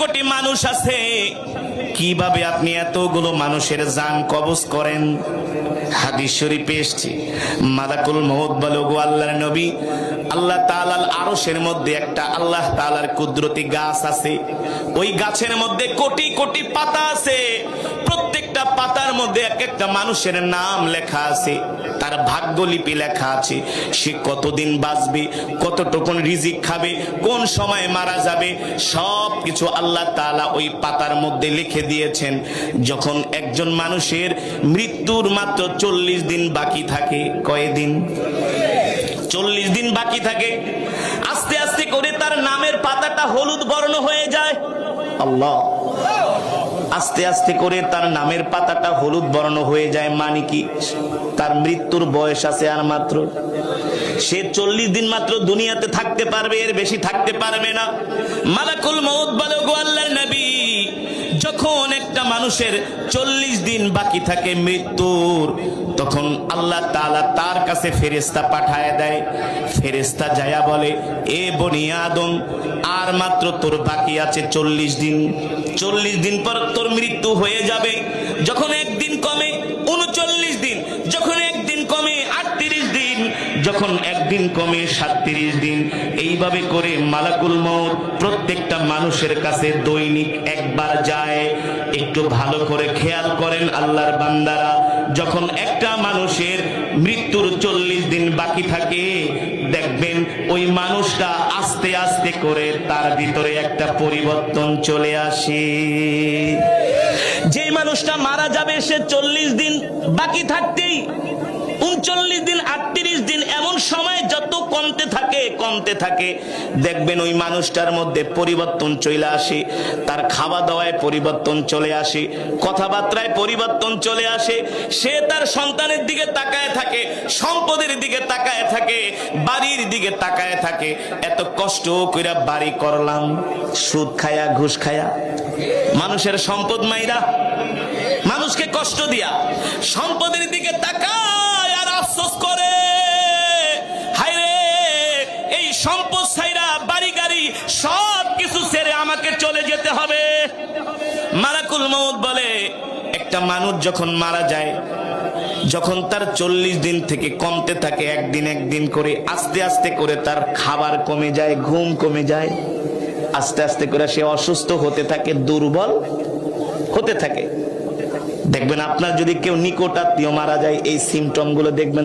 কোটি মানুষ আছে, কিভাবে আপনি এতগুলো মানুষের জান কবজ করেন? হাদিস শরীফে এসেছে, মালাকুল মউত বলে, গো আল্লাহর নবী, আল্লাহ তাআলার আরশের মধ্যে একটা আল্লাহ তাআলার কুদরতি গাছ আছে। ওই গাছের মধ্যে কোটি কোটি পাতা আছে। প্রত্যেকটা পাতার মধ্যে এক একটা মানুষের নাম লেখা আছে, তার ভাগ্যলিপি লেখা আছে। সে কতদিন বাঁচবে, কতটুকুন রিজিক খাবে, কোন সময় মারা যাবে, সব কিছু আল্লাহ তাআলা ওই পাতার মধ্যে লিখে দিয়েছেন। যখন একজন মানুষের মৃত্যুর মাত্র 40 দিন বাকি থাকে, কয়দিন? 40 দিন বাকি থাকে। আস্তে আস্তে করে তার নামের পাতাটা হলুদ বর্ণ হয়ে যায়। আল্লাহ, আস্তে আস্তে করে তার নামের পাতাটা হলুদ বর্ণ হয়ে যায়। মানে কি? তার মৃত্যুর বয়স আছে আর মাত্র, সে 40 দিন মাত্র দুনিয়াতে থাকতে পারবে, এর বেশি থাকতে পারবে না। মালাকুল মউত বলে, গো আল্লাহর নবী, যখন একটা মানুষের 40 দিন বাকি থাকে মৃত্যুর, তখন আল্লাহ তাআলা তার কাছে ফেরেশতা পাঠায় দেয়। ফেরেশতা যায়া বলে, এ বনি আদম, আর মাত্র তোর বাকি আছে 40 দিন। 40 দিন পর তোর মৃত্যু হয়ে যাবে। যখন একদিন কমে 39 দিন, যখন একদিন কমে 38 দিন, যখন একদিন কমে 37 দিন, এইভাবে করে মালাকুল মউত প্রত্যেকটা মানুষের কাছে দৈনিক একবার যায়। একটু ভালো করে খেয়াল করেন আল্লাহর বান্দারা, যখন একটা মানুষের মৃত্যুর 40 দিন বাকি থাকে, দেখবেন ওই মানুষটা আস্তে আস্তে করে তার ভিতরে একটা পরিবর্তন চলে আসে। যে মানুষটা মারা যাবে, সে 40 দিন বাকি থাকতেই 39 দিন, 38 দিন, এমন সময় যত কমতে থাকে, দেখবেন ওই মানুষটার মধ্যে পরিবর্তন চলে আসে। তার খাওয়া দাওয়ায় পরিবর্তন চলে আসে, কথাবার্তায় পরিবর্তন চলে আসে। সে তার সন্তানের দিকে তাকায় থাকে, সম্পদের দিকে তাকায় থাকে, বাড়ির দিকে তাকায় থাকে। এত কষ্ট কইরা বাড়ি করলাম, সুদ খায়া, ঘুষ খায়া, মানুষের সম্পদ মাইরা, মানুষকে কষ্ট দিয়া, সম্পদের দিকে তাকায় আর আফসোস করে, হায় রে, এই সম্পদ ছাইরা, বাড়ি গাড়ি সব কিছু ছেড়ে আমাকে চলে যেতে হবে। মালাকুল মউত বলে, একটা মানুষ যখন মারা যায়, যখন তার 40 দিন থেকে কমতে থাকে একদিন একদিন করে, আস্তে আস্তে করে তার খাবার কমে যায়, ঘুম কমে যায়, আস্তে আস্তে করে সে অসুস্থ হতে থাকে, দুর্বল হতে থাকে। দেখবেন আপনার যদি কেউ নিকট আত্মীয় মারা যায়, এই সিমটম গুলো দেখবেন।